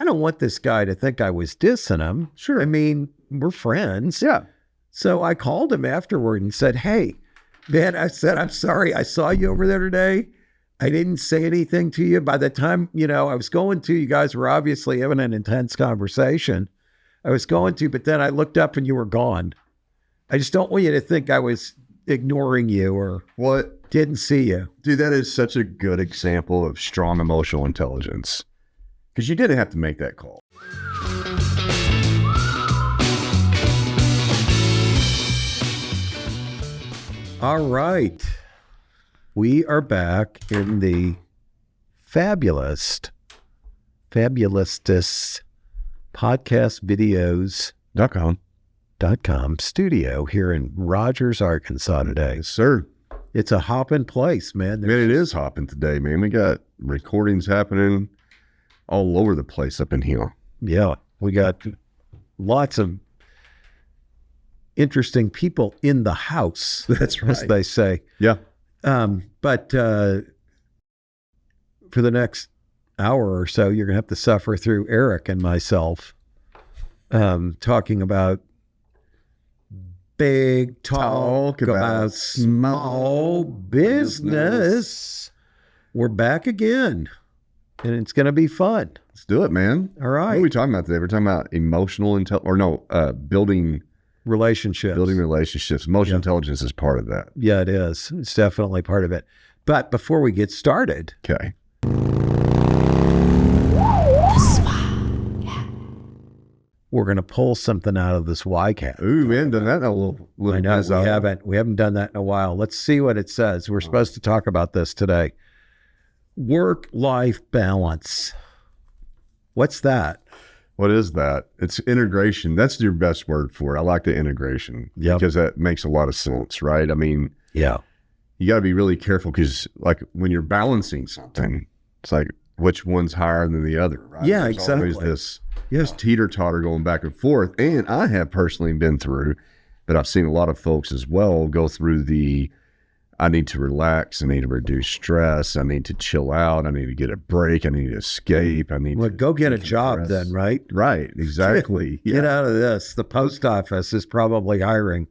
I don't want this guy to think I was dissing him. Sure. I mean, we're friends. Yeah. So I called him afterward and said, hey, man, I said, I'm sorry. I saw you over there today. I didn't say anything to you. By the time, I was going to, you guys were obviously having an intense conversation. I was going to, but then I looked up and you were gone. I just don't want you to think I was ignoring you or didn't see you. Dude, that is such a good example of strong emotional intelligence because you didn't have to make that call. All right. We are back in the fabulous podcastvideos.com studio here in Rogers, Arkansas today. Yes, sir. It's a hopping place, man. It is hopping today, man. We got recordings happening all over the place up in here. Yeah, we got lots of interesting people in the house. That's right. As they say. Yeah. But for the next hour or so, you're going to have to suffer through Eric and myself talking about big talk about small business. We're back again, and it's going to be fun. Let's do it, man. All right. What are we talking about today? We're talking about emotional building relationships. Building relationships. Emotional intelligence is part of that. Yeah, it is. It's definitely part of it. But before we get started, okay. We're going to pull something out of this YCAT. Ooh, man, done that in a little I know, we haven't done that in a while. Let's see what it says. We're supposed to talk about this today. Work-life balance. What's that? What is that? It's integration. That's your best word for it. I like the integration because that makes a lot of sense, right? I mean, you got to be really careful because like when you're balancing something, it's like which one's higher than the other, right? Yeah, There's exactly. Always this teeter-totter going back and forth. And I have personally been through, but I've seen a lot of folks as well go through I need to relax. I need to reduce stress. I need to chill out. I need to get a break. I need to escape. I need to go get a job then, right? Right, exactly. Get out of this. The post office is probably hiring.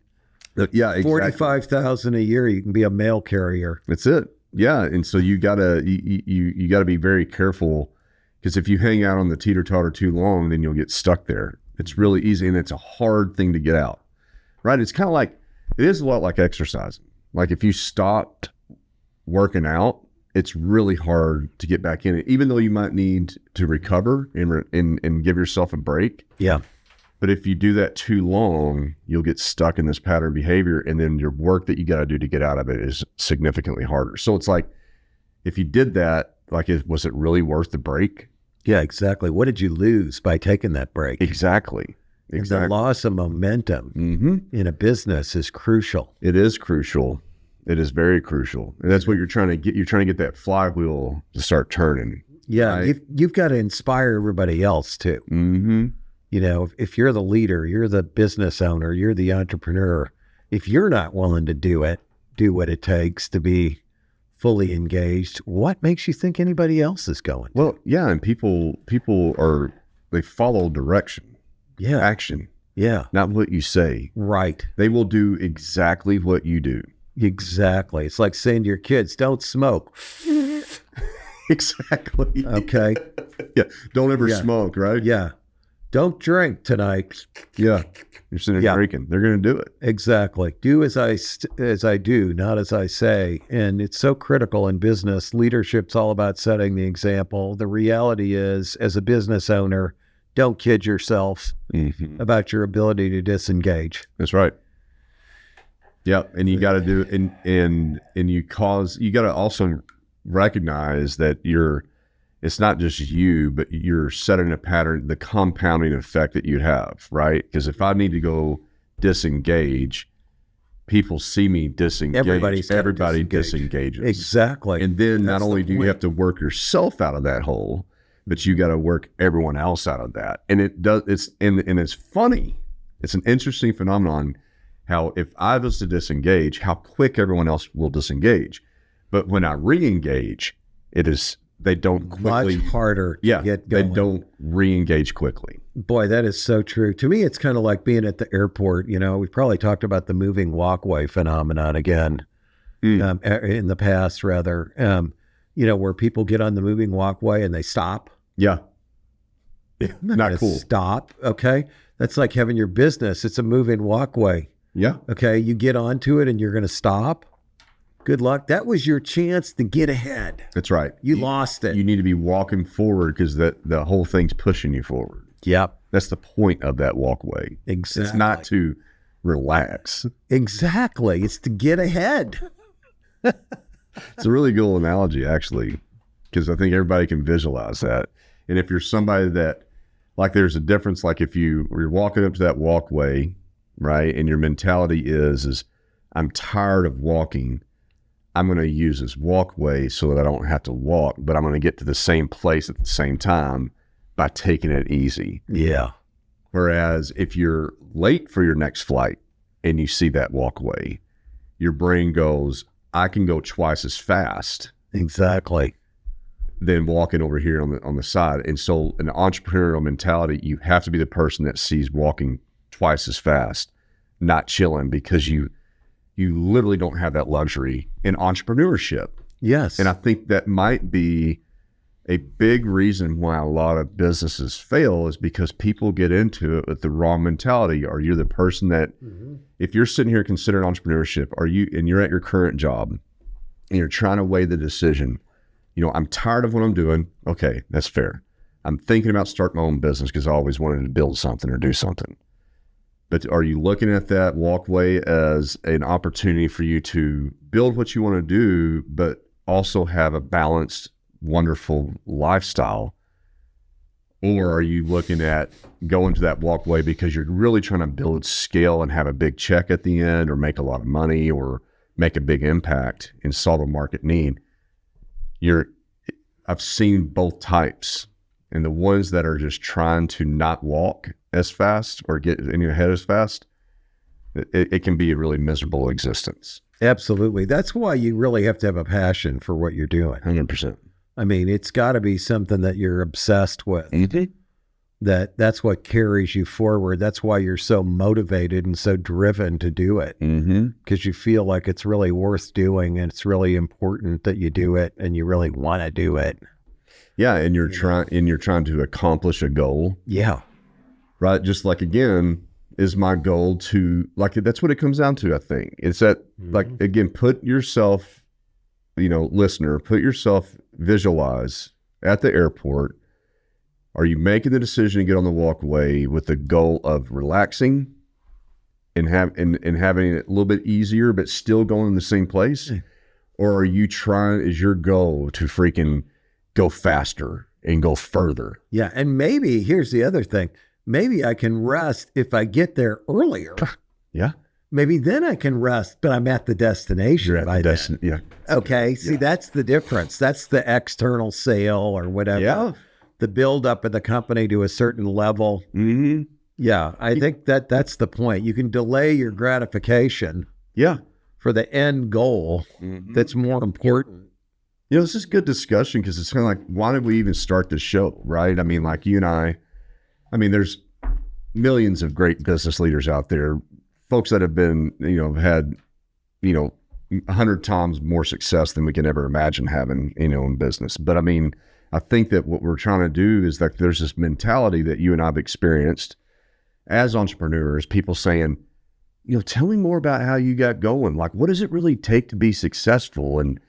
Yeah, exactly. 45,000 a year. You can be a mail carrier. That's it. Yeah, and so you gotta be very careful because if you hang out on the teeter-totter too long, then you'll get stuck there. It's really easy, and it's a hard thing to get out. Right? It's kind of like it is a lot like exercising. Like if you stopped working out, it's really hard to get back in it, even though you might need to recover and give yourself a break. Yeah. But if you do that too long, you'll get stuck in this pattern of behavior, and then your work that you got to do to get out of it is significantly harder. So it's like, if you did that, was it really worth the break? Yeah, exactly. What did you lose by taking that break? Exactly. The loss of momentum in a business is crucial. It is crucial. It is very crucial. And that's what you're trying to get. You're trying to get that flywheel to start turning. Yeah. Right? You've got to inspire everybody else too. Mm-hmm. If you're the leader, you're the business owner, you're the entrepreneur. If you're not willing to do what it takes to be fully engaged, what makes you think anybody else is going? Well, yeah. And people they follow direction. Yeah. Action. Yeah. Not what you say. Right. They will do exactly what you do. Exactly. It's like saying to your kids, don't smoke. Exactly. Okay. Yeah. Don't ever smoke, right? Yeah. Don't drink tonight. Yeah. You're sitting there drinking. They're going to do it. Exactly. Do as I do, not as I say. And it's so critical in business. Leadership's all about setting the example. The reality is, as a business owner, don't kid yourself about your ability to disengage. That's right. Yeah. And you got to do, and you got to also recognize that it's not just you, but you're setting a pattern, the compounding effect that you have, right? Because if I need to go disengage, people see me disengage. Everybody disengages. Exactly. And then not only do you have to work yourself out of that hole, but you got to work everyone else out of that. And it's funny. It's an interesting phenomenon how if I was to disengage, how quick everyone else will disengage. But when I re-engage, it is they don't quickly. Much harder to get they going. don't re-engage quickly. Boy, that is so true. To me, it's kind of like being at the airport. You know, we've probably talked about the moving walkway phenomenon again in the past, rather. You know, where people get on the moving walkway and they stop. Yeah. Not cool. Stop. Okay. That's like having your business. It's a moving walkway. Yeah. Okay. You get onto it and you're going to stop. Good luck. That was your chance to get ahead. That's right. You lost it. You need to be walking forward because the whole thing's pushing you forward. Yep. That's the point of that walkway. Exactly. It's not to relax. Exactly. It's to get ahead. It's a really good analogy, actually, because I think everybody can visualize that. And if you're somebody that, like, there's a difference, like if you're walking up to that walkway, right, and your mentality is I'm tired of walking, I'm going to use this walkway so that I don't have to walk, but I'm going to get to the same place at the same time by taking it easy. Yeah. Whereas if you're late for your next flight and you see that walkway, your brain goes, I can go twice as fast. Exactly. Than walking over here on the side. And so an entrepreneurial mentality, you have to be the person that sees walking twice as fast, not chilling, because you literally don't have that luxury in entrepreneurship. Yes. And I think that might be a big reason why a lot of businesses fail, is because people get into it with the wrong mentality. Are you the person that, if you're sitting here considering entrepreneurship, and you're at your current job and you're trying to weigh the decision, you know, I'm tired of what I'm doing. Okay, that's fair. I'm thinking about starting my own business because I always wanted to build something or do something. But are you looking at that walkway as an opportunity for you to build what you want to do, but also have a balanced, wonderful lifestyle? Or are you looking at going to that walkway because you're really trying to build scale and have a big check at the end, or make a lot of money, or make a big impact and solve a market need? I've seen both types, and the ones that are just trying to not walk as fast or get any ahead as fast, it can be a really miserable existence. Absolutely. That's why you really have to have a passion for what you're doing. 100%. I mean, it's got to be something that you're obsessed with. Mm-hmm. That's what carries you forward. That's why you're so motivated and so driven to do it, because you feel like it's really worth doing, and it's really important that you do it, and you really want to do it. Yeah, and you're trying to accomplish a goal. Yeah. Right. Just like, again, is my goal to, like, that's what it comes down to, I think. It's that, like, again, put yourself, listener, visualize at the airport. Are you making the decision to get on the walkway with the goal of relaxing and having it a little bit easier, but still going in the same place? Or is your goal to freaking go faster and go further? Yeah. And maybe, here's the other thing. Maybe I can rest if I get there earlier. Yeah. Maybe then I can rest, but I'm at the destination by then. Yeah. Okay. See, that's the difference. That's the external sale or whatever. Yeah. The build up of the company to a certain level. Mm-hmm. Yeah. I think that's the point. You can delay your gratification. Yeah. For the end goal. That's more important. This is good discussion, because it's kind of like, why did we even start this show, right? I mean, like, you and I mean, there's millions of great business leaders out there, folks that have been, had, 100 times more success than we can ever imagine having, in business. But I mean, I think that what we're trying to do is that there's this mentality that you and I've experienced as entrepreneurs, people saying, tell me more about how you got going. Like, what does it really take to be successful? And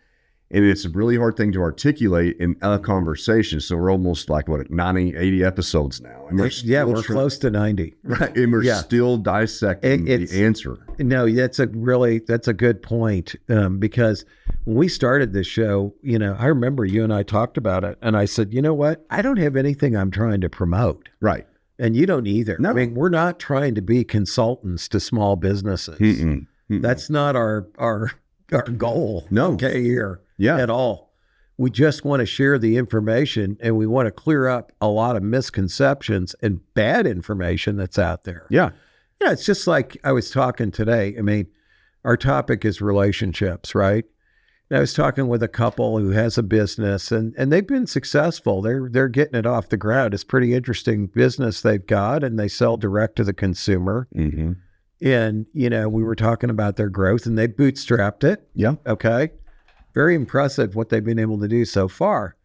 it's a really hard thing to articulate in a conversation. So we're almost like, 90, 80 episodes now. And we're close to 90. Right. And we're still dissecting the answer. No, that's a good point. Because when we started this show, I remember you and I talked about it, and I said, you know what? I don't have anything I'm trying to promote. Right. And you don't either. No. I mean, we're not trying to be consultants to small businesses. That's not our goal. No. Okay, here. Yeah. At all. We just want to share the information, and we want to clear up a lot of misconceptions and bad information that's out there. Yeah. Yeah. It's just like I was talking today. I mean, our topic is relationships, right? I was talking with a couple who has a business, and they've been successful. They're getting it off the ground. It's pretty interesting business they've got, and they sell direct to the consumer. Mm-hmm. And, you know, we were talking about their growth, and they bootstrapped it. Yeah. Okay. Very impressive what they've been able to do so far.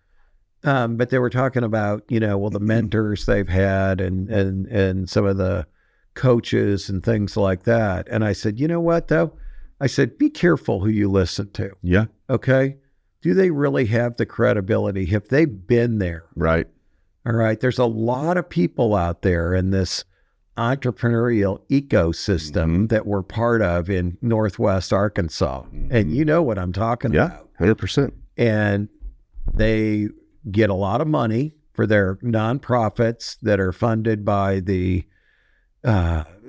But they were talking about, you know, well, the mentors they've had and some of the coaches and things like that. And I said, you know what, though? I said, be careful who you listen to. Yeah. Okay. Do they really have the credibility? Have they been there? Right. All right. There's a lot of people out there in this entrepreneurial ecosystem that we're part of in Northwest Arkansas. And you know what I'm talking about. 100%. And they get a lot of money for their nonprofits that are funded by the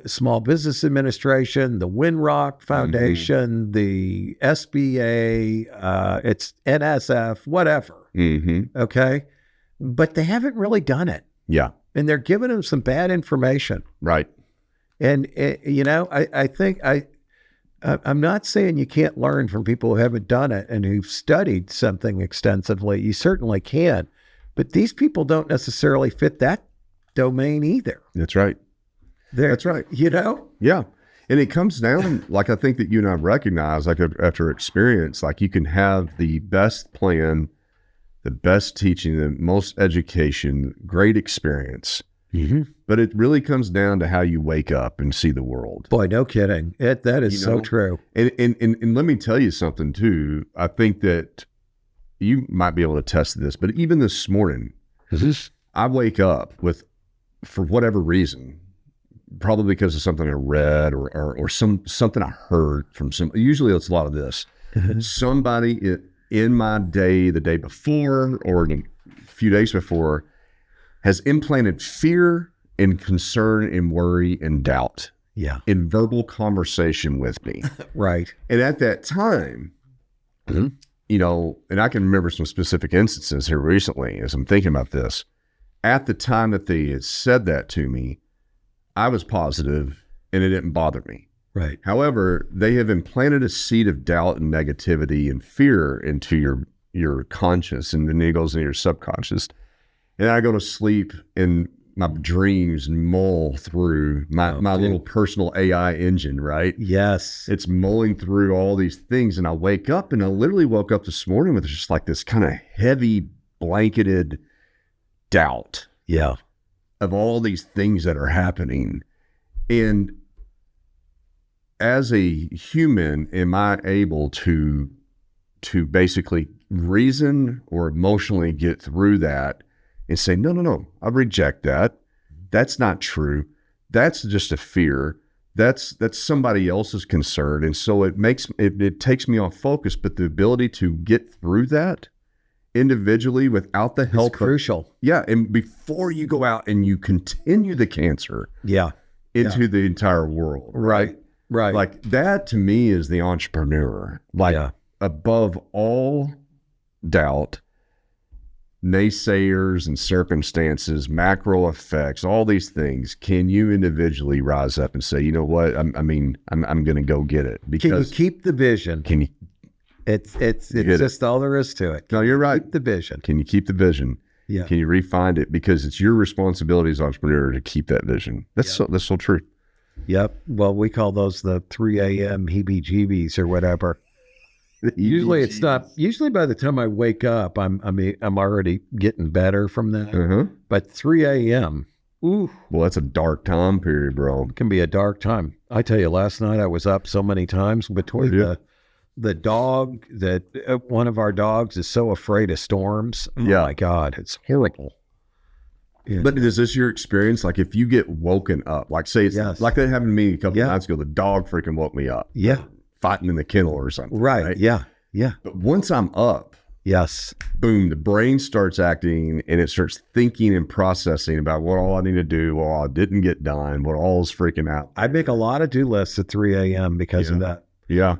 Small Business Administration, the Winrock Foundation, the SBA, it's NSF, whatever. Okay. But they haven't really done it. Yeah. And they're giving them some bad information. Right. And, you know, I think I'm not saying you can't learn from people who haven't done it and who've studied something extensively. You certainly can. But these people don't necessarily fit that domain either. That's right. That's right. You know? Yeah. And it comes down, like I think that you and I recognize, like after experience, like you can have the best plan, the best teaching, the most education, great experience. But it really comes down to how you wake up and see the world. Boy, no kidding. That is so true. And let me tell you something too. I think that you might be able to test this, but even this morning, I wake up with, for whatever reason, probably because of something I read or something I heard from usually it's a lot of this. Somebody in my day, the day before or a few days before, has implanted fear and concern and worry and doubt in verbal conversation with me. Right. And at that time, you know, and I can remember some specific instances here recently as I'm thinking about this. At the time that they had said that to me, I was positive and it didn't bother me. Right. However, they have implanted a seed of doubt and negativity and fear into your conscious, and then it goes into your subconscious. And I go to sleep and my dreams mull through my little personal AI engine, right? Yes. It's mulling through all these things. And I wake up, and I literally woke up this morning with just like this kind of heavy blanketed doubt. Yeah. Of all these things that are happening. And as a human, am I able to basically reason or emotionally get through that and say, no, I reject that. That's not true. That's just a fear. That's somebody else's concern. And so it takes me off focus, but the ability to get through that individually without the help. It's crucial. And before you go out and you continue the cancer into the entire world. Right. Like that to me is the entrepreneur. Like above all doubt, naysayers and circumstances, macro effects, all these things, can you individually rise up and say, you know what, I'm going to go get it? Because can you keep the vision? Can you? It's just all there is to it. No, you're right. Keep the vision. Can you keep the vision? Yeah. Can you refine it? Because it's your responsibility as an entrepreneur to keep that vision. That's so true. Yep. Well, we call those the 3 a.m. heebie-jeebies or whatever. Usually it's not. Usually by the time I wake up, I'm already getting better from that. But 3 a.m. Ooh. Well, that's a dark time period, bro. It can be a dark time. I tell you, last night I was up so many times between the dog that one of our dogs is so afraid of storms. Oh my God, it's horrible. Yeah. But is this your experience? Like if you get woken up, like say it's like that happened to me a couple of nights ago, the dog freaking woke me up. Yeah. Fighting in the kennel or something. Right. Yeah. Yeah. But once I'm up, boom, the brain starts acting and it starts thinking and processing about what all I need to do, what all I didn't get done, what all is freaking out. I make a lot of do lists at 3 a.m. because of that. Yeah.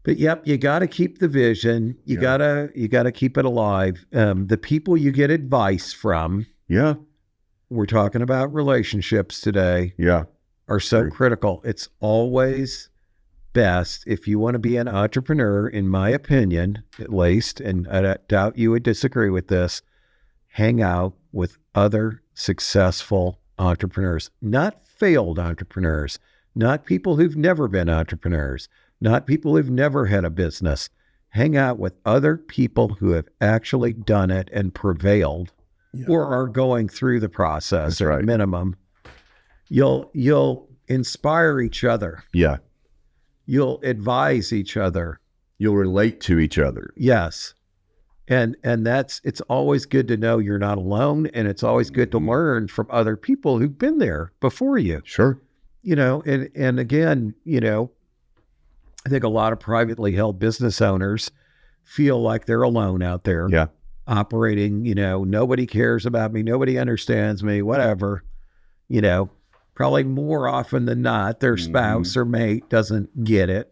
But you got to keep the vision. You gotta keep it alive. The people you get advice from. Yeah. We're talking about relationships today. Yeah. Are so critical. It's always best if you want to be an entrepreneur, in my opinion, at least, and I doubt you would disagree with this, hang out with other successful entrepreneurs, not failed entrepreneurs, not people who've never been entrepreneurs, not people who've never had a business. Hang out with other people who have actually done it and prevailed, or are going through the process. That's at minimum. You'll inspire each other. Yeah. You'll advise each other. You'll relate to each other. Yes. And it's always good to know you're not alone, and it's always good to learn from other people who've been there before you. Sure. And again, I think a lot of privately held business owners feel like they're alone out there. Yeah. Operating, nobody cares about me, nobody understands me, whatever. Probably more often than not, their spouse or mate doesn't get it,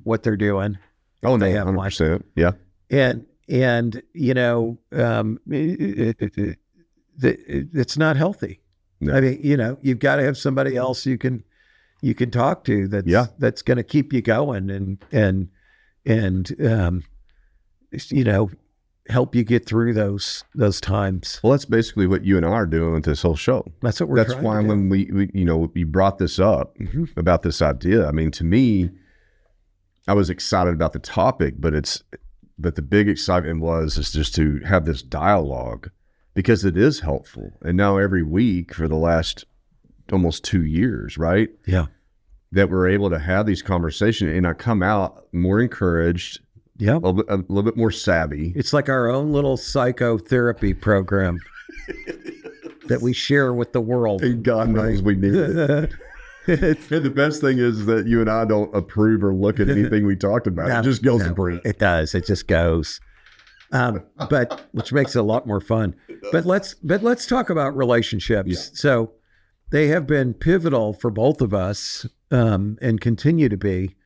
what they're doing. Oh, they have 100%. Yeah. And it's not healthy. No. I mean, you've got to have somebody else you can talk to that's going to keep you going and help you get through those times. Well, that's basically what you and I are doing with this whole show. That's what we're trying to do. That's why when we brought this up about this idea, I mean, to me, I was excited about the topic, but the big excitement is just to have this dialogue, because it is helpful. And now every week for the last almost 2 years, right? Yeah. That we're able to have these conversations, and I come out more encouraged. Yeah. A little bit more savvy. It's like our own little psychotherapy program that we share with the world. And God knows we need it. And the best thing is that you and I don't approve or look at anything we talked about. No, it just goes to print. It does. It just goes. But which makes it a lot more fun. But let's talk about relationships. Yeah. So they have been pivotal for both of us, and continue to be.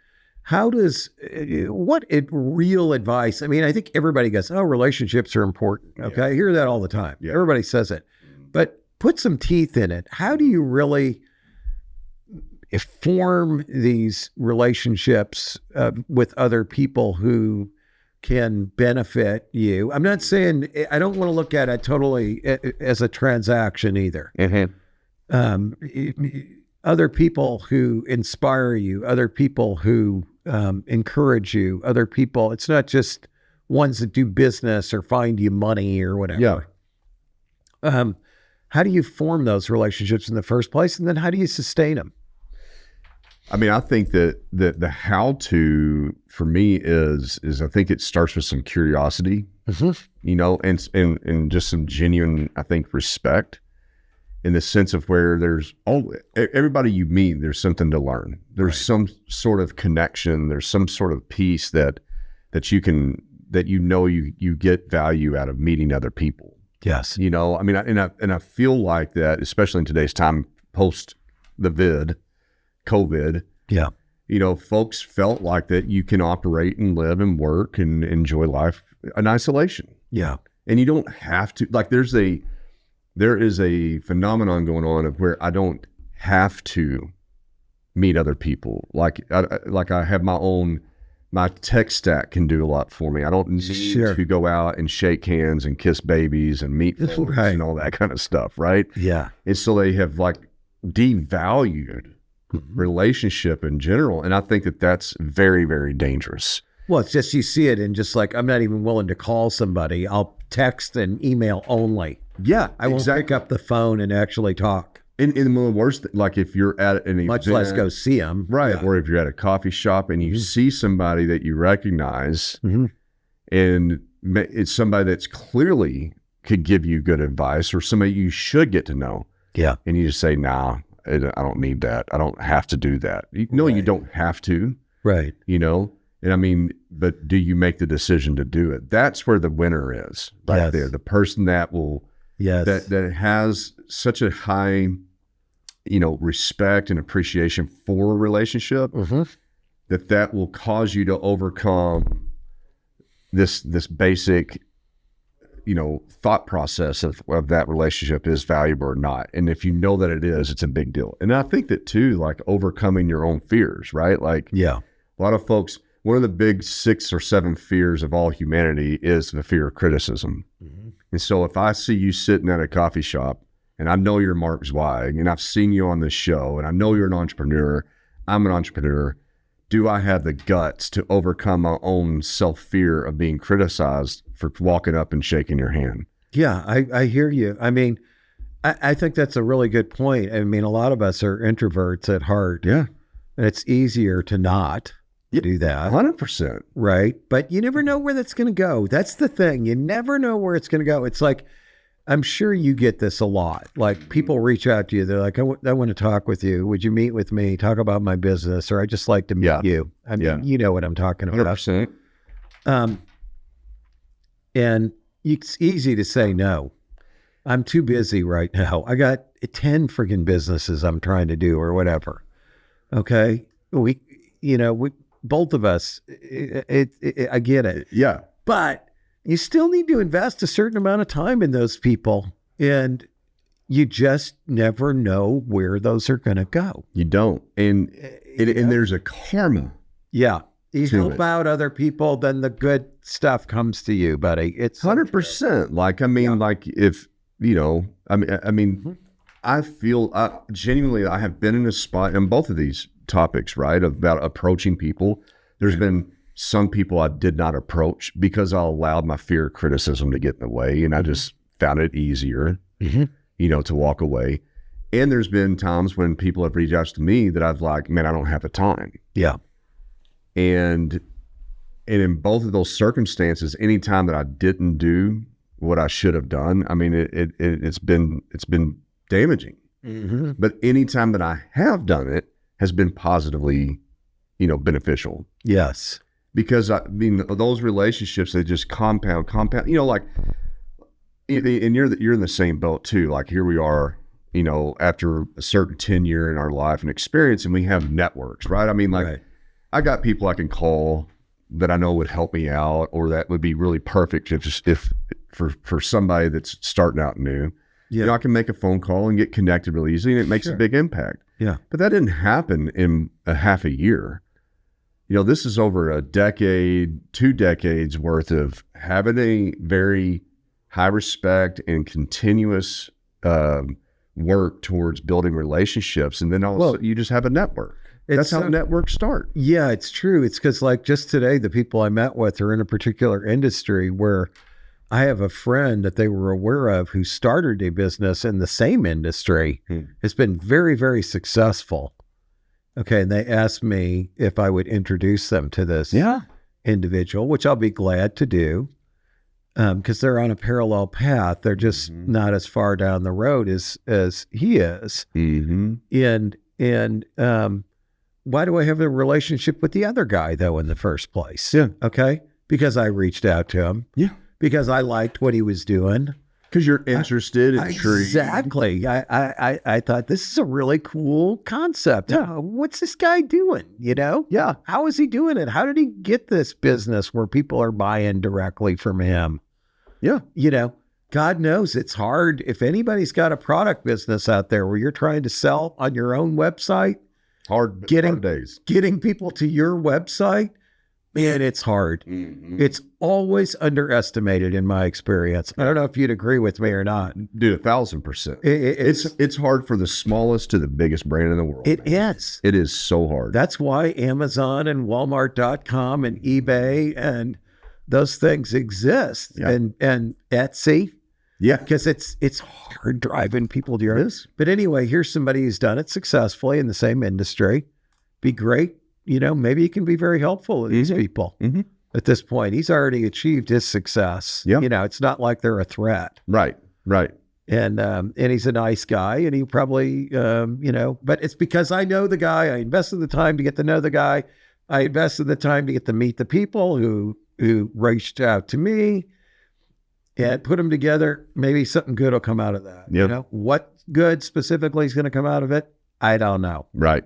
What real advice? I mean, I think everybody goes, oh, relationships are important. Okay. Yeah. I hear that all the time. Yeah. Everybody says it, but put some teeth in it. How do you really form these relationships with other people who can benefit you? I'm not saying, I don't want to look at it totally as a transaction either. Other people who inspire you, other people who encourage you, other people. It's not just ones that do business or find you money or whatever. Yeah. How do you form those relationships in the first place? And then how do you sustain them? I mean, I think that the how to for me is I think it starts with some curiosity, and just some genuine, I think, respect, in the sense of where there's everybody you meet, there's something to learn. There's some sort of connection. There's some sort of piece that you get value out of meeting other people. Yes. I mean, I feel like that, especially in today's time, post the COVID. Yeah. Folks felt like that you can operate and live and work and enjoy life in isolation. Yeah. And you don't have to, like, there is a phenomenon going on of where I don't have to meet other people. Like I have my tech stack can do a lot for me. I don't need to go out and shake hands and kiss babies and meet folks and all that kind of stuff, right? Yeah. And so they have like devalued relationship in general. And I think that that's very, very dangerous. Well, it's just, you see it in just like, I'm not even willing to call somebody. I'll text and email only. Yeah, I won't pick up the phone and actually talk. And the worst, like if you're at an much event, less go see them, right? Yeah. Or if you're at a coffee shop and you see somebody that you recognize, and it's somebody that's clearly could give you good advice, or somebody you should get to know. Yeah, and you just say, "Nah, I don't need that. I don't have to do that." No, you don't have to, right? And I mean, but do you make the decision to do it? That's where the winner is, right there. The person that will. Yes. That has such a high, respect and appreciation for a relationship, that will cause you to overcome this basic, thought process of that relationship is valuable or not. And if you know that it is, it's a big deal. And I think that too, like overcoming your own fears, right? Like, A lot of folks, one of the big 6 or 7 fears of all humanity is the fear of criticism. Mm-hmm. And so if I see you sitting at a coffee shop and I know you're Mark Zweig and I've seen you on this show and I know you're an entrepreneur, I'm an entrepreneur, do I have the guts to overcome my own self-fear of being criticized for walking up and shaking your hand? Yeah, I hear you. I mean, I think that's a really good point. I mean, a lot of us are introverts at heart. Yeah. And it's easier to not do that. 100%. Right. But you never know where that's going to go. That's the thing. You never know where it's going to go. It's like, I'm sure you get this a lot. Like people reach out to you. They're like, I want to talk with you. Would you meet with me? Talk about my business, or I just like to meet you. I mean, you know what I'm talking about. 100%. And it's easy to say no. I'm too busy right now. I got 10 friggin' businesses I'm trying to do or whatever. Okay. We both of us, I get it. Yeah. But you still need to invest a certain amount of time in those people. And you just never know where those are going to go. You don't. And there's a karma. Yeah. You help out other people, then the good stuff comes to you, buddy. It's 100%. Like, I mean, like if, I feel genuinely, I have been in a spot in both of these topics, right? About approaching people. There's been some people I did not approach because I allowed my fear of criticism to get in the way. And I just found it easier, to walk away. And there's been times when people have reached out to me that I've like, man, I don't have the time. Yeah. And in both of those circumstances, anytime that I didn't do what I should have done, I mean, it's been damaging. Mm-hmm. But anytime that I have done it has been positively, beneficial. Yes. Because those relationships, they just compound, like, and you're in the same boat too. Like here we are, after a certain tenure in our life and experience, and we have networks, right? I mean, like, right. I got people I can call that I know would help me out, or that would be really perfect if for somebody that's starting out new. Yeah. I can make a phone call and get connected really easily, and it makes a big impact. Yeah. But that didn't happen in a half a year. This is over a decade, 2 decades worth of having a very high respect and continuous work towards building relationships. And then also you just have a network. That's how networks start. Yeah, it's true. It's because like just today, the people I met with are in a particular industry where I have a friend that they were aware of who started a business in the same industry. Has been very, very successful. Okay, and they asked me if I would introduce them to this individual, which I'll be glad to do, because they're on a parallel path. They're just not as far down the road as he is. Mm-hmm. And why do I have a relationship with the other guy, though, in the first place? Yeah. Okay, because I reached out to him. Yeah. Because I liked what he was doing. Because you're interested in Exactly. I thought this is a really cool concept. Yeah. What's this guy doing? Yeah. How is he doing it? How did he get this business where people are buying directly from him? Yeah. God knows it's hard. If anybody's got a product business out there where you're trying to sell on your own website, hard days. Getting people to your website, man, it's hard. Mm-hmm. It's always underestimated in my experience. I don't know if you'd agree with me or not. Dude, 1,000%. It's hard for the smallest to the biggest brand in the world. It is. It is so hard. That's why Amazon and Walmart.com and eBay and those things exist. Yeah. And Etsy. Yeah. Because it's hard driving people to yours. But anyway, here's somebody who's done it successfully in the same industry. Be great. Maybe he can be very helpful to these people at this point. He's already achieved his success. Yeah. It's not like they're a threat. Right. And he's a nice guy, and he probably, but it's because I know the guy. I invested the time to get to know the guy. I invested the time to get to meet the people who reached out to me and put them together. Maybe something good will come out of that. Yep. What good specifically is going to come out of it? I don't know. Right.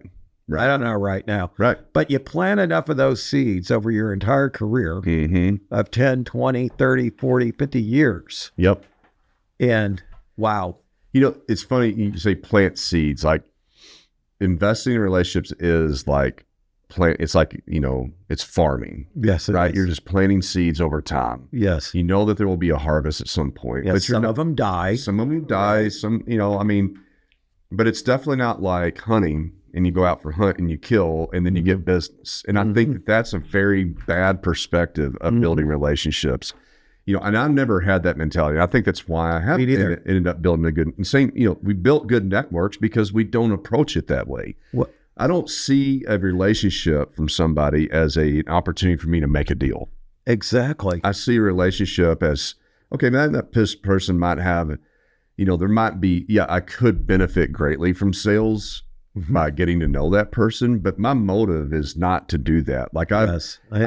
I don't know right now. Right. But you plant enough of those seeds over your entire career of 10, 20, 30, 40, 50 years. Yep. And wow. It's funny you say plant seeds. Like investing in relationships is like it's like, it's farming, Yes, it right? is. You're just planting seeds over time. Yes. You know that there will be a harvest at some point. Yes, But some of them die. Some of them die. Some, but it's definitely not like hunting and you go out for hunt and you kill and then you get business. And I think that that's a very bad perspective of building relationships. And I've never had that mentality. I think that's why I have ended up building a good, we built good networks because we don't approach it that way. What? I don't see a relationship from somebody as an opportunity for me to make a deal. Exactly. I see a relationship as, okay, man, that person might have, there might be, I could benefit greatly from sales by getting to know that person, but my motive is not to do that. Like I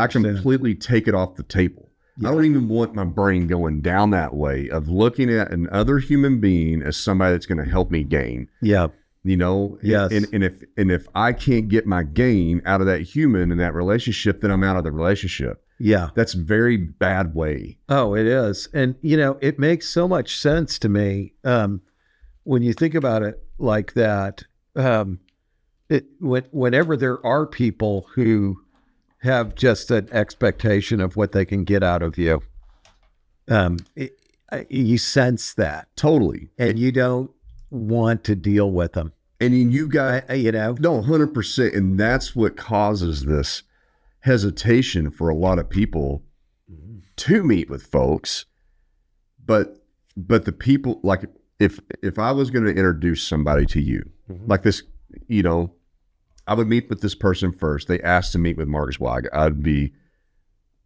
completely take it off the table. Yeah. I don't even want my brain going down that way of looking at another human being as somebody that's going to help me gain. Yeah. Yes. And if I can't get my gain out of that human in that relationship, then I'm out of the relationship. Yeah. That's a very bad way. Oh, it is. And, it makes so much sense to me when you think about it like that. Whenever there are people who have just an expectation of what they can get out of you, you sense that. Totally. And you don't want to deal with them. And you got, no, 100%. And that's what causes this hesitation for a lot of people to meet with folks. But the people, like if I was going to introduce somebody to you, like this, I would meet with this person first. They asked to meet with Marcus Wag.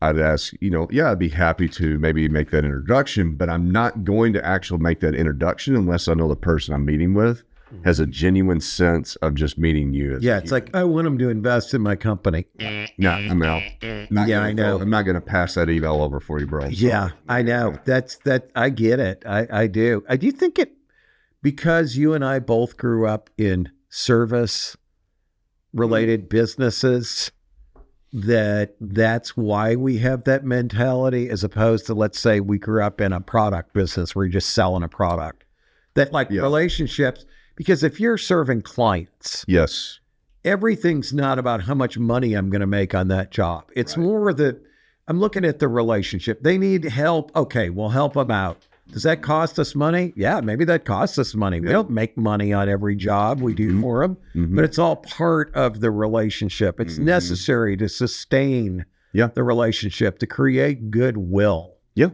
I'd ask, I'd be happy to maybe make that introduction, but I'm not going to actually make that introduction unless I know the person I'm meeting with has a genuine sense of just meeting you. It's like, I want them to invest in my company. No, I'm out. I know. I'm not going to pass that email over for you, bro. Yeah, I know. I get it. I do. I do think because you and I both grew up in service related businesses, that's why we have that mentality, as opposed to, let's say we grew up in a product business where you're just selling a product. Relationships, because if you're serving clients, yes, everything's not about how much money I'm going to make on that job. It's more that I'm looking at the relationship. They need help. Okay, we'll help them out. Does that cost us money? Yeah, maybe that costs us money. We don't make money on every job we do for them, but it's all part of the relationship. It's necessary to sustain the relationship, to create goodwill. Yeah.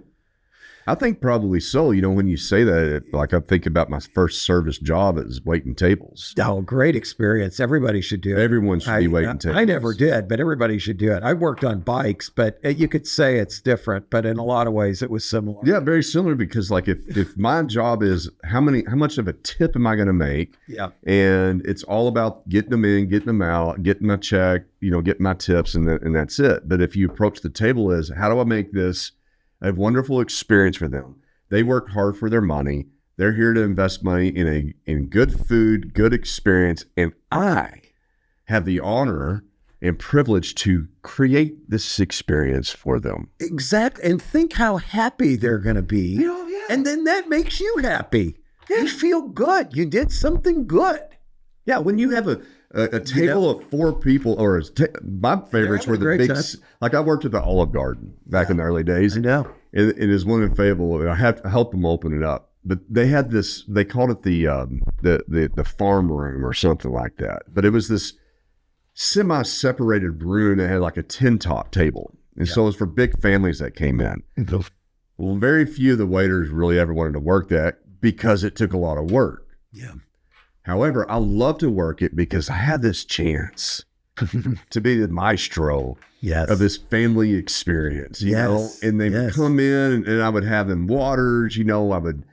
I think probably so. When you say that, like I think about my first service job as waiting tables. Oh, great experience. Everybody should do it. Everyone should be waiting tables. I never did, but everybody should do it. I worked on bikes, but you could say it's different, but in a lot of ways it was similar. Yeah, very similar, because like if my job is how much of a tip am I going to make? Yeah. And it's all about getting them in, getting them out, getting my check, getting my tips, and that's it. But if you approach the table as, how do I make this a wonderful experience for them? They work hard for their money. They're here to invest money in good food, good experience, and I have the honor and privilege to create this experience for them. Exactly. And think how happy they're going to be. And then that makes you happy. You feel good. You did something good. Yeah, when you have a table of four people, or my favorites were the big, like I worked at the Olive Garden back in the early days. I know. It is one of the favorable. I have to help them open it up. But they had this, they called it the farm room or something like that. But it was this semi-separated room that had like a 10-top table. And so it was for big families that came in. Well, very few of the waiters really ever wanted to work that because it took a lot of work. Yeah. However, I love to work it because I had this chance to be the maestro of this family experience, you know, and they would come in and I would have them waters, I would,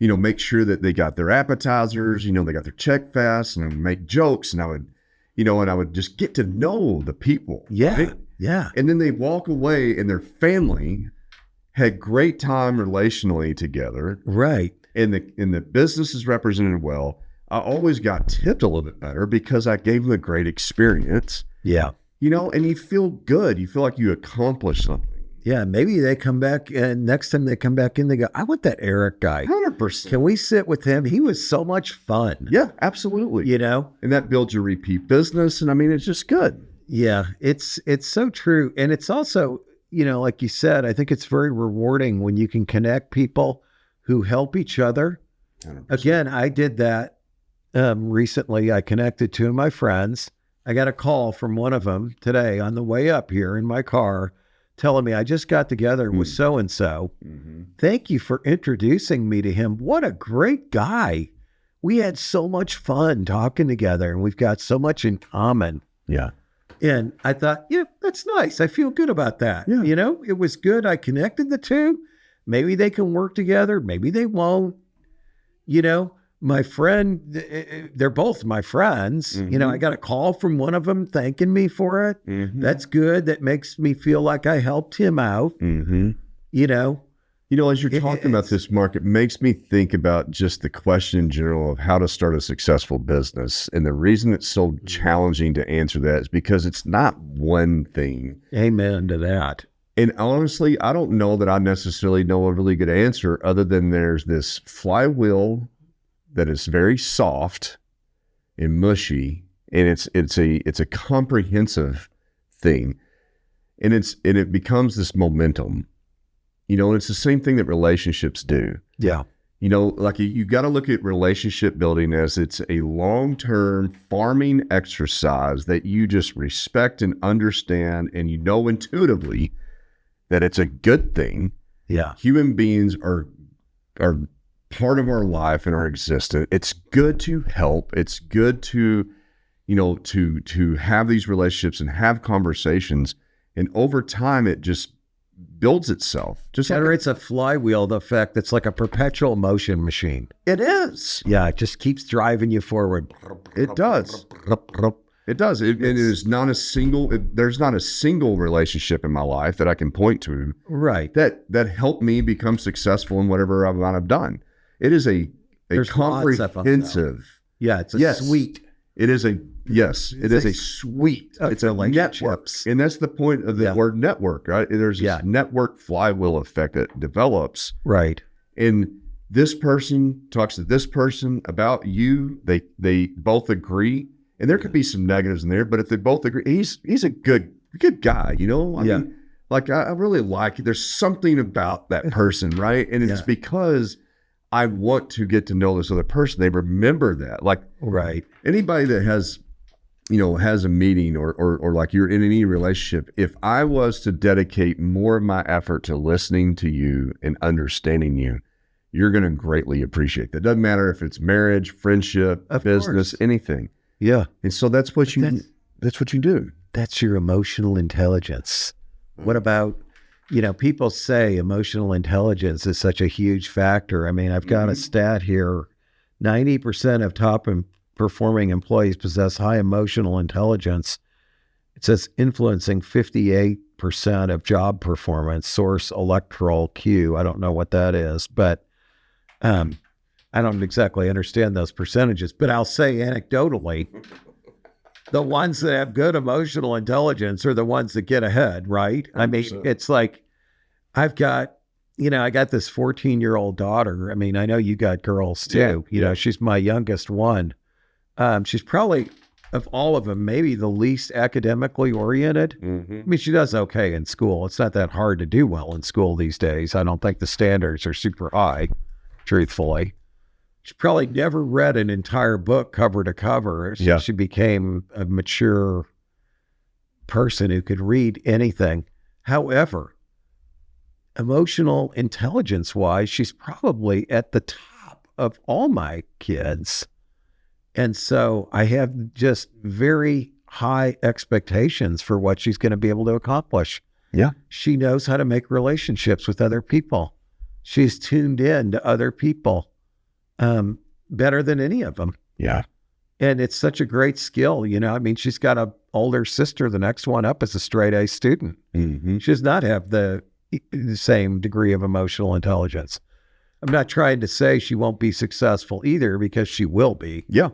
make sure that they got their appetizers, they got their check fast, and I would make jokes, and I would, and I would just get to know the people. Yeah. Right? Yeah. And then they walk away and their family had great time relationally together. Right. And the business is represented well. I always got tipped a little bit better because I gave them a great experience. Yeah. And you feel good. You feel like you accomplished something. Yeah. Maybe they come back, and next time they come back in, they go, I want that Eric guy. 100%. Can we sit with him? He was so much fun. Yeah, absolutely. And that builds your repeat business. And I mean, it's just good. Yeah, it's so true. And it's also, like you said, I think it's very rewarding when you can connect people who help each other. 100%. Again, I did that recently. I connected two of my friends. I got a call from one of them today on the way up here in my car telling me I just got together with so and so. Thank you for introducing me to him. What a great guy. We had so much fun talking together and we've got so much in common. Yeah. And I thought, yeah, that's nice. I feel good about that. Yeah. It was good. I connected the two. Maybe they can work together. Maybe they won't. My friend, they're both my friends. I got a call from one of them thanking me for it. That's good. That makes me feel like I helped him out. As you're talking about this, Mark, it makes me think about just the question in general of how to start a successful business. And the reason it's so challenging to answer that is because it's not one thing. Amen to that. And honestly, I don't know that I necessarily know a really good answer other than there's this flywheel that is very soft and mushy, and it's a comprehensive thing, and it becomes this momentum, and it's the same thing that relationships do. Yeah. Like you got to look at relationship building as it's a long-term farming exercise that you just respect and understand, and intuitively that it's a good thing. Yeah. Human beings are part of our life and our existence. It's good to help. It's good to, to have these relationships and have conversations. And over time, it just builds itself. Generates a flywheel effect that's like a perpetual motion machine. It is. Yeah, it just keeps driving you forward. It does. It does. It is not a single, there's not a single relationship in my life that I can point to. Right. That helped me become successful in whatever I've done. It is a comprehensive. Yeah, it's a suite. It is a suite. It's a network. And that's the point of the word network, right? There's this network flywheel effect that develops. Right. And this person talks to this person about you. They both agree. And there could be some negatives in there, but if they both agree, he's a good guy, I mean, like I really like it. There's something about that person, right? And it's because I want to get to know this other person. They remember that. Like anybody that has a meeting or like you're in any relationship, if I was to dedicate more of my effort to listening to you and understanding you, you're going to greatly appreciate that. Doesn't matter if it's marriage, friendship, business, anything. Yeah. And so that's what you do. That's your emotional intelligence. What about, people say emotional intelligence is such a huge factor. I mean, I've got a stat here. 90% of top performing employees possess high emotional intelligence. It says influencing 58% of job performance. Source Electoral Q. I don't know what that is, but I don't exactly understand those percentages, but I'll say anecdotally, the ones that have good emotional intelligence are the ones that get ahead, right? 100%. I mean, it's like, I got this 14-year-old daughter. I mean, I know you got girls too. She's my youngest one. She's probably, of all of them, maybe the least academically oriented. I mean, she does okay in school. It's not that hard to do well in school these days. I don't think the standards are super high, truthfully. She probably never read an entire book cover to cover. She became a mature person who could read anything. However, emotional intelligence-wise, she's probably at the top of all my kids. And so I have just very high expectations for what she's going to be able to accomplish. Yeah. She knows how to make relationships with other people. She's tuned in to other people. Better than any of them. Yeah. And it's such a great skill, I mean, she's got an older sister. The next one up is a straight A student. She does not have the same degree of emotional intelligence. I'm not trying to say she won't be successful either, because she will be. Yeah.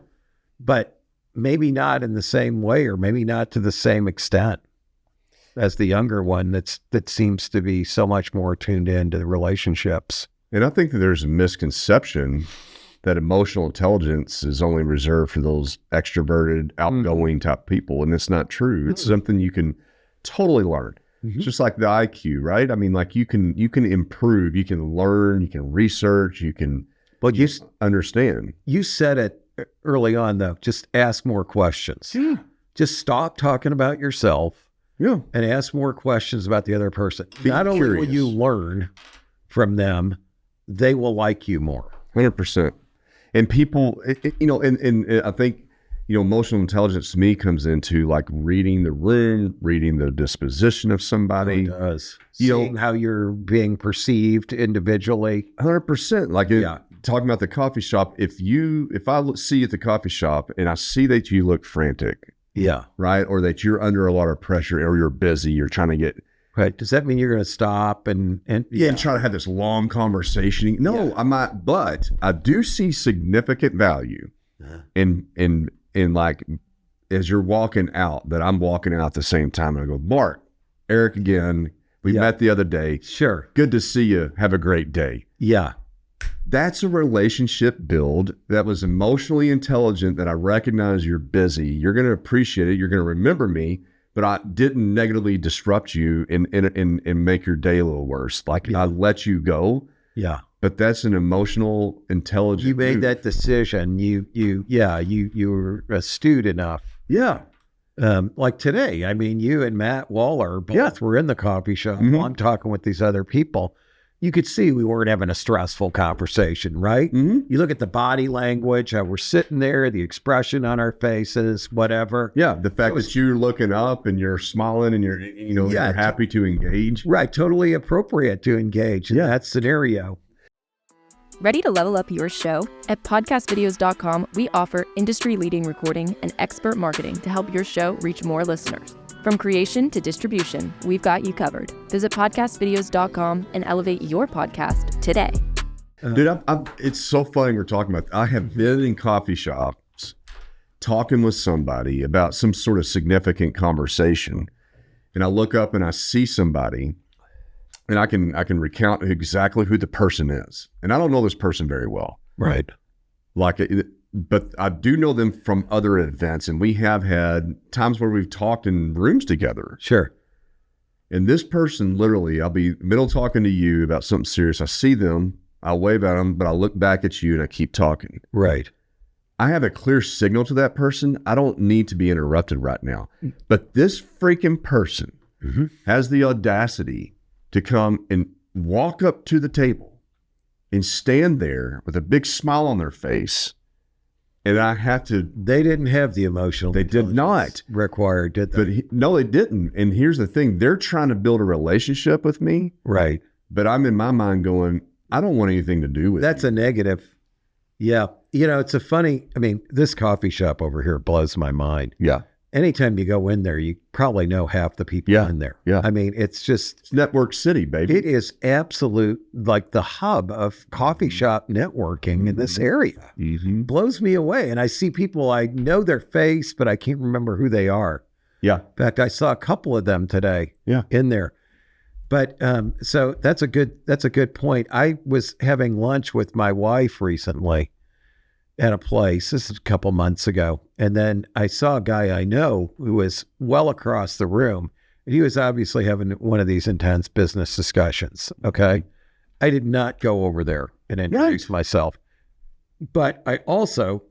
But maybe not in the same way, or maybe not to the same extent as the younger one that seems to be so much more tuned into the relationships. And I think that there's a misconception that emotional intelligence is only reserved for those extroverted, outgoing type people. And it's not true. It's something you can totally learn. It's just like the IQ, right? I mean, like you can improve, you can learn, you can research, you can understand. You said it early on, though. Just ask more questions. Yeah. Just stop talking about yourself. Yeah. And ask more questions about the other person. Be Not only curious. will you learn from them, they will like you more. 100%. And people, and I think, emotional intelligence to me comes into like reading the room, reading the disposition of somebody. It does. Seeing how you're being perceived individually. 100%. Like talking about the coffee shop, if I see you at the coffee shop and I see that you look frantic, Yeah. right, or that you're under a lot of pressure or you're busy, you're trying to get Right. Does that mean you're going to stop and and try to have this long conversation? No, I might, but I do see significant value in like as you're walking out, that I'm walking out at the same time, and I go, Bart, Eric again. We met the other day. Sure. Good to see you. Have a great day. Yeah. That's a relationship build that was emotionally intelligent, that I recognize you're busy. You're going to appreciate it. You're going to remember me, but I didn't negatively disrupt you and make your day a little worse. Like I let you go. Yeah. But that's an emotional intelligence. You made that decision. You were astute enough. Yeah. Like today, I mean, you and Matt Waller both were in the coffee shop. I'm talking with these other people. You could see we weren't having a stressful conversation, right? You look at the body language, how we're sitting there, the expression on our faces, whatever. Yeah, the fact that you're looking up and you're smiling and you're, you're happy to engage. Right, totally appropriate to engage in that scenario. Ready to level up your show? At podcastvideos.com, we offer industry-leading recording and expert marketing to help your show reach more listeners. From creation to distribution, we've got you covered. Visit podcastvideos.com and elevate your podcast today. Dude, it's so funny we're talking about. I have been in coffee shops talking with somebody about some sort of significant conversation, and I look up and I see somebody, and I can recount exactly who the person is, and I don't know this person very well, right? But I do know them from other events, and we have had times where we've talked in rooms together. Sure. And this person, literally, I'll be middle talking to you about something serious. I see them, I wave at them, but I look back at you and I keep talking. Right. I have a clear signal to that person. I don't need to be interrupted right now. But this freaking person has the audacity to come and walk up to the table and stand there with a big smile on their face. And I have to. They didn't have the emotional. They did not required, did they? But no, they didn't. And here's the thing: they're trying to build a relationship with me, right? But I'm in my mind going, I don't want anything to do with. That's a negative. Yeah, it's a funny. I mean, this coffee shop over here blows my mind. Yeah. Anytime you go in there, you probably know half the people in there. Yeah. I mean, it's network city, baby. It is absolute, like the hub of coffee shop networking in this area. Blows me away. And I see people, I know their face, but I can't remember who they are. Yeah. In fact, I saw a couple of them today in there. But so that's a good point. I was having lunch with my wife recently at a place. This is a couple months ago. And then I saw a guy I know who was well across the room. He was obviously having one of these intense business discussions. Okay. I did not go over there and introduce myself. But I also,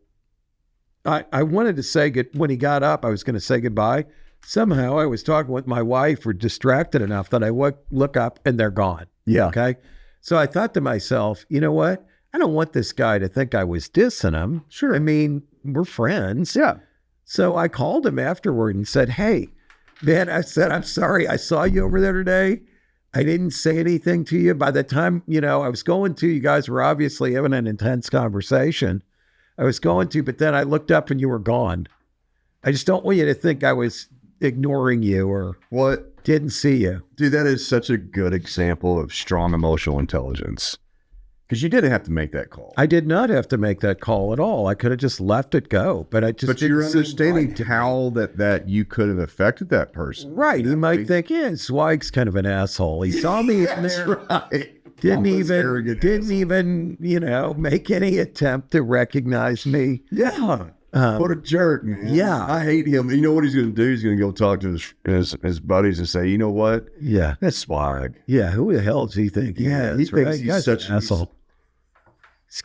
I wanted to say when he got up, I was going to say goodbye. Somehow I was talking with my wife, or distracted enough that I look up and they're gone. Yeah. Okay. So I thought to myself, you know what? I don't want this guy to think I was dissing him. Sure. I mean, we're friends. Yeah. So I called him afterward and said, hey, man, I said, I'm sorry. I saw you over there today. I didn't say anything to you. By the time, I was going to, you guys were obviously having an intense conversation. I was going to, but then I looked up and you were gone. I just don't want you to think I was ignoring you or didn't see you. Dude, that is such a good example of strong emotional intelligence. Because you didn't have to make that call. I did not have to make that call at all. I could have just let it go, but I just. But you're understanding how that you could have affected that person, right? He might think, Zweig's kind of an asshole. He saw me in there, right? Didn't even, make any attempt to recognize me. Yeah. What a jerk, man. Yeah. I hate him. You know what he's going to do? He's going to go talk to his buddies and say, you know what? Yeah. That's swag. Yeah. Who the hell does he think he is? He thinks he's such an asshole.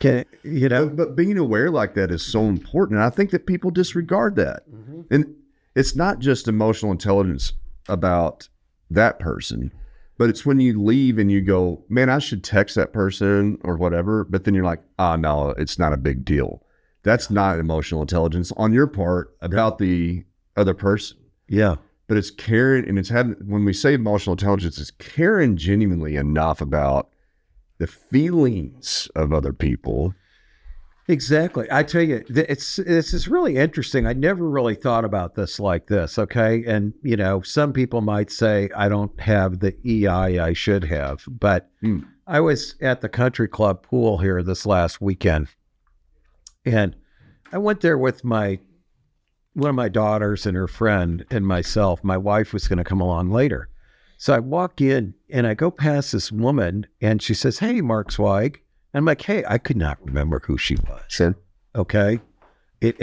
But being aware like that is so important. And I think that people disregard that. Mm-hmm. And it's not just emotional intelligence about that person, but it's when you leave and you go, man, I should text that person or whatever. But then you're like, no, it's not a big deal. That's not emotional intelligence on your part about the other person. Yeah. But it's caring, and when we say emotional intelligence, it's caring genuinely enough about the feelings of other people. Exactly. I tell you, this is really interesting. I never really thought about this like this. Okay. And, some people might say I don't have the EI I should have, but I was at the country club pool here this last weekend. And I went there with one of my daughters and her friend and myself. My wife was going to come along later. So I walk in and I go past this woman and she says, "Hey, Mark Zweig." And I'm like, "Hey," I could not remember who she was. Sure. Okay. It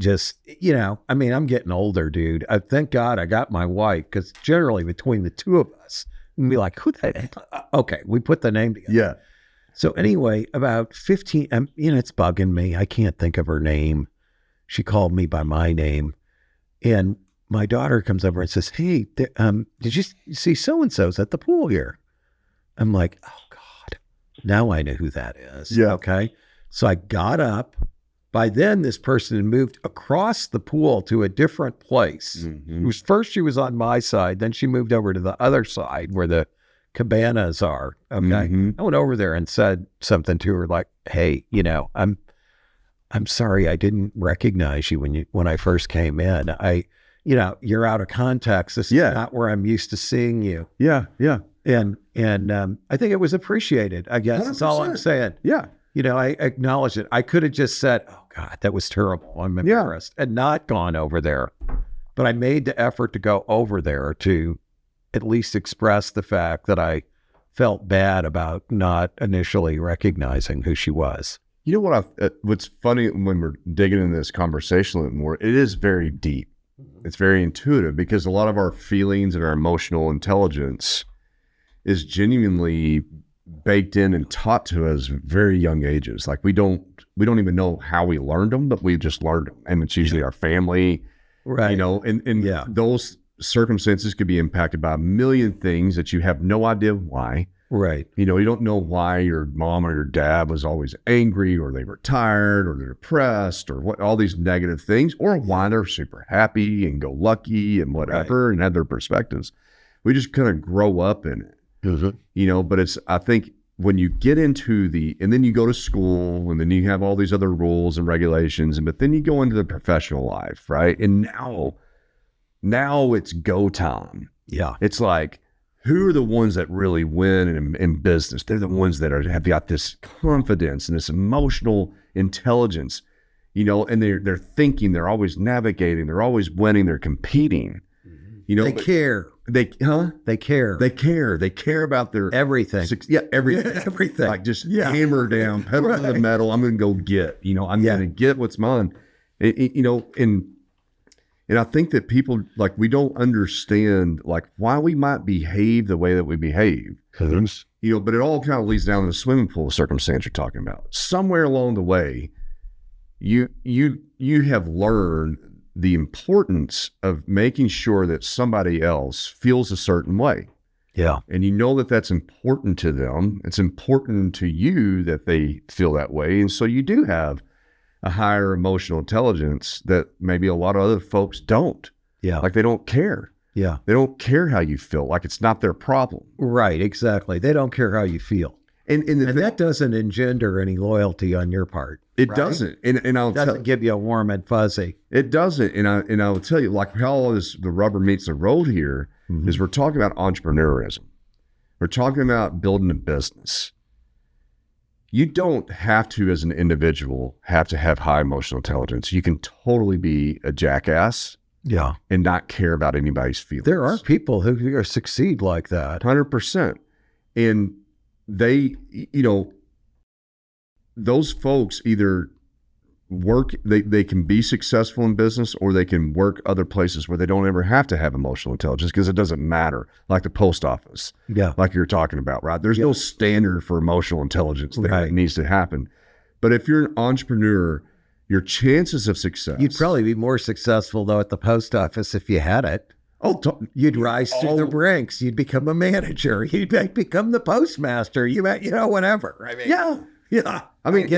just, I'm getting older, dude. Thank God I got my wife, because generally between the two of us, we'd be like, who the hell? Okay. We put the name together. Yeah. So anyway, about 15, it's bugging me. I can't think of her name. She called me by my name. And my daughter comes over and says, "Hey, did you see so-and-so's at the pool here?" I'm like, oh God, now I know who that is. Yeah. Okay. So I got up. By then, this person had moved across the pool to a different place. Mm-hmm. First, she was on my side. Then she moved over to the other side where the cabanas are. Okay. Mm-hmm. I went over there and said something to her like, "Hey, I'm sorry. I didn't recognize you when I first came in. You're out of context. This is not where I'm used to seeing you." Yeah. Yeah. And I think it was appreciated, I guess. 100%. That's all I'm saying. Yeah. I acknowledge it. I could have just said, "Oh God, that was terrible. I'm embarrassed," and not gone over there. But I made the effort to go over there to at least express the fact that I felt bad about not initially recognizing who she was. You know what? What's funny when we're digging into this conversation a little more, it is very deep. It's very intuitive, because a lot of our feelings and our emotional intelligence is genuinely baked in and taught to us very young ages. Like we don't even know how we learned them, but we just learned them, and it's usually our family, right? And those circumstances could be impacted by a million things that you have no idea why. Right. You don't know why your mom or your dad was always angry, or they were tired, or they're depressed, or what, all these negative things, or why they're super happy and go lucky and whatever, right, and have their perspectives. We just kind of grow up in it, but I think when you get into and then you go to school, and then you have all these other rules and regulations, but then you go into the professional life, right? And now it's go time. Yeah. It's like, who are the ones that really win in business? They're the ones that have got this confidence and this emotional intelligence, and they're thinking, they're always navigating, they're always winning, they're competing. They care. They care. They care about their everything. Everything. Everything. Like just hammer down, pedal to the metal. I'm going to go get. I'm going to get what's mine. And I think that people, like, we don't understand, like, why we might behave the way that we behave. But it all kind of leads down to the swimming pool circumstance you're talking about. Somewhere along the way, you have learned the importance of making sure that somebody else feels a certain way. Yeah. And that's important to them. It's important to you that they feel that way. And so you do have a higher emotional intelligence that maybe a lot of other folks don't. Yeah. Like they don't care. Yeah. They don't care how you feel. Like it's not their problem. Right. Exactly. They don't care how you feel. And that doesn't engender any loyalty on your part. It doesn't. And it doesn't give you a warm and fuzzy. It doesn't. And I will tell you, like how all this, the rubber meets the road here, is we're talking about entrepreneurism. We're talking about building a business. You don't have to, as an individual, have to have high emotional intelligence. You can totally be a jackass, and not care about anybody's feelings. There are people who succeed like that. 100%. And they, those folks either work, they can be successful in business, or they can work other places where they don't ever have to have emotional intelligence because it doesn't matter, like the post office, like you're talking about, right? There's no standard for emotional intelligence there that needs to happen. But if you're an entrepreneur, your chances of success. You'd probably be more successful, though, at the post office if you had it. You'd rise through the ranks. You'd become a manager. You'd become the postmaster. Whatever. I mean, yeah. I mean,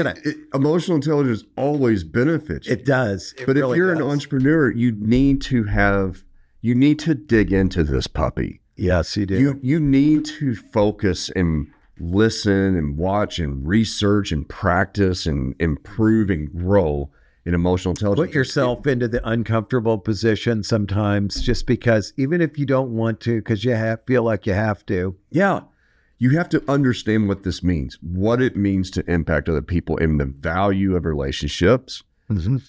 emotional intelligence always benefits you. It does. But if you're an entrepreneur, you need to dig into this puppy. Yes, you do. You need to focus and listen and watch and research and practice and improve and grow in emotional intelligence. Put yourself into the uncomfortable position sometimes, just because, even if you don't want to, because you feel like you have to. Yeah. You have to understand what this means, what it means to impact other people, and the value of relationships, and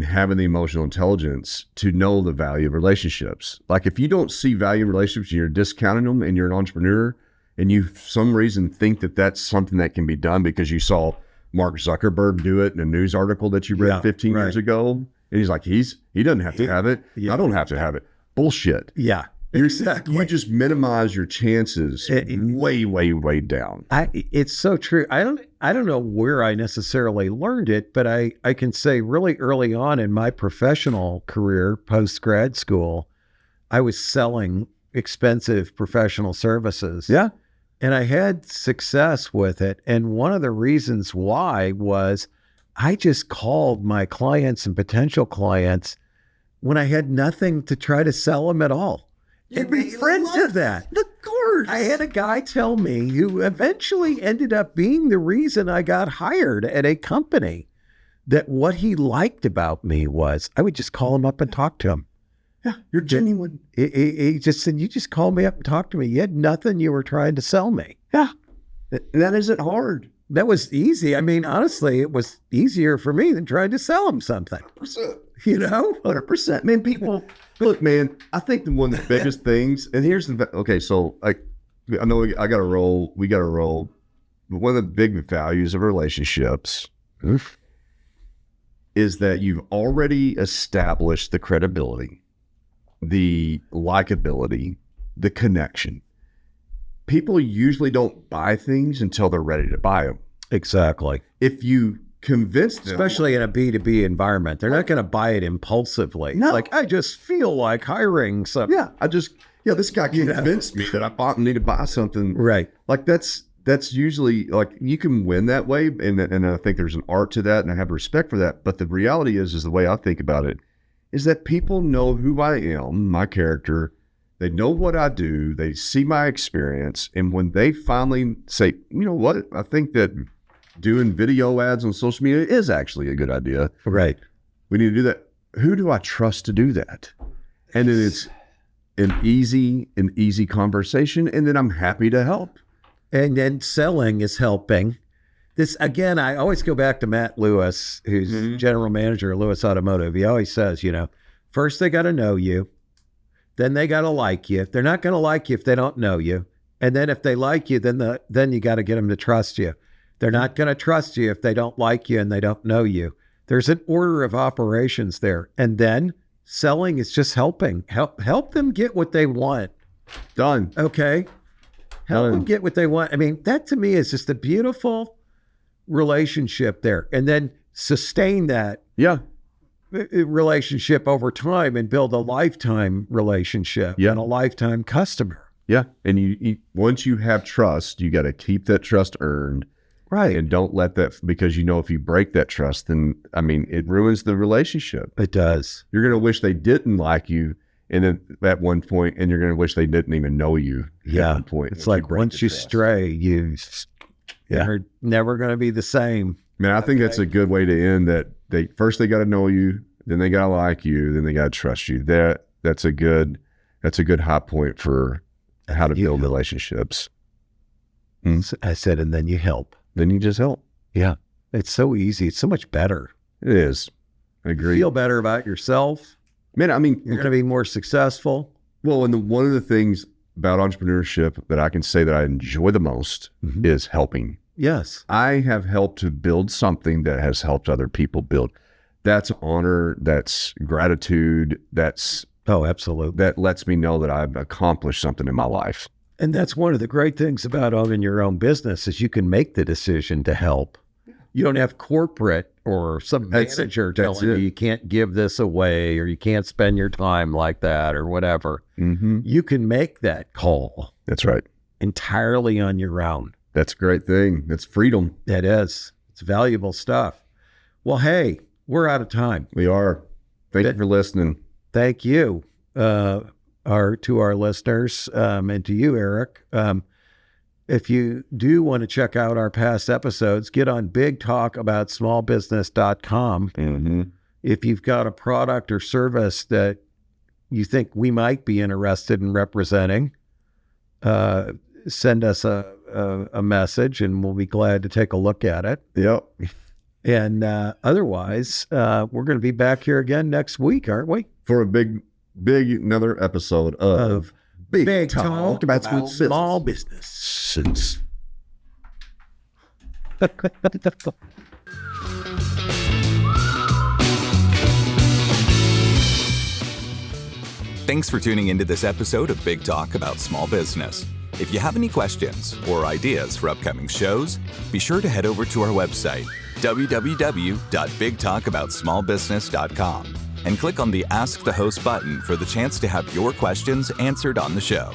having the emotional intelligence to know the value of relationships. Like, if you don't see value in relationships and you're discounting them, and you're an entrepreneur, and you for some reason think that that's something that can be done because you saw Mark Zuckerberg do it in a news article that you read 15 years ago, and he's like, he doesn't have to have it. I don't have to have it. Bullshit. Yeah. Exactly. You just minimize your chances way, way, way down. It's so true. I don't know where I necessarily learned it, but I can say really early on in my professional career, post grad school, I was selling expensive professional services. Yeah. And I had success with it. And one of the reasons why was I just called my clients and potential clients when I had nothing to try to sell them at all. Every friend did that. Of course. I had a guy tell me, who eventually ended up being the reason I got hired at a company, that what he liked about me was I would just call him up and talk to him. Yeah, you're genuine. He just said, you just call me up and talk to me. You had nothing you were trying to sell me. Yeah. That isn't hard. That was easy. I mean, honestly, it was easier for me than trying to sell him something. 100%. Man, people, look, man, I think one of the biggest things, and here's so I know we got to roll, but one of the big values of relationships is that you've already established the credibility, the likability, the connection. People usually don't buy things until they're ready to buy them. Exactly. If you convince them, especially in a B2B environment, they're not going to buy it impulsively. No. Like, I just feel like hiring something. Yeah, this guy convinced me that I need to buy something. Right. Like, that's usually, like, you can win that way, and I think there's an art to that, and I have respect for that. But the reality is the way I think about it is that people know who I am, my character. They know what I do. They see my experience. And when they finally say, you know what, I think that doing video ads on social media is actually a good idea. Right. We need to do that. Who do I trust to do that? And then it's an easy conversation. And then I'm happy to help. And then selling is helping. This, again, I always go back to Matt Lewis, who's general manager of Lewis Automotive. He always says, first they got to know you. Then they got to like you. They're not going to like you if they don't know you. And then if they like you, then you got to get them to trust you. They're not going to trust you if they don't like you and they don't know you. There's an order of operations there. And then selling is just helping. Help them get what they want. Done. Okay? Help them get what they want. I mean, that to me is just a beautiful relationship there. And then sustain that. Yeah. Relationship over time and build a lifetime relationship and a lifetime customer. Yeah. And you once you have trust, you got to keep that trust earned. Right. And don't let that, because if you break that trust, then, it ruins the relationship. It does. You're going to wish they didn't like you at one point, and you're going to wish they didn't even know you at one point. It's like once you stray, you're never going to be the same. Man, I think that's a good way to end that. They got to know you, then they got to like you, then they got to trust you. That's a good high point for how to build relationships. I said, and then you help. Then you just help. Yeah. It's so easy. It's so much better. It is. I agree. You feel better about yourself. Man, you're going to be more successful. Well, and one of the things about entrepreneurship that I can say that I enjoy the most is helping. Yes. I have helped to build something that has helped other people build. That's honor. That's gratitude. Oh, absolutely. That lets me know that I've accomplished something in my life. And that's one of the great things about owning your own business is you can make the decision to help. You don't have corporate or some manager telling you can't give this away or you can't spend your time like that or whatever. You can make that call. That's right. Entirely on your own. That's a great thing. That's freedom. That is. It's valuable stuff. Well, hey, we're out of time. We are. Thank you for listening. Thank you to our listeners and to you, Eric. If you do want to check out our past episodes, get on bigtalkaboutsmallbusiness.com. If you've got a product or service that you think we might be interested in representing, send us a message and we'll be glad to take a look at it. Yep. And otherwise, we're going to be back here again next week, aren't we? For a big another episode of Big Talk about Small Business. Thanks for tuning into this episode of Big Talk about Small Business. If you have any questions or ideas for upcoming shows, be sure to head over to our website, www.bigtalkaboutsmallbusiness.com, and click on the Ask the Host button for the chance to have your questions answered on the show.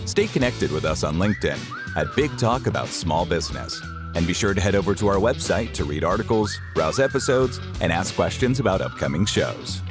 Stay connected with us on LinkedIn at Big Talk About Small Business. And be sure to head over to our website to read articles, browse episodes, and ask questions about upcoming shows.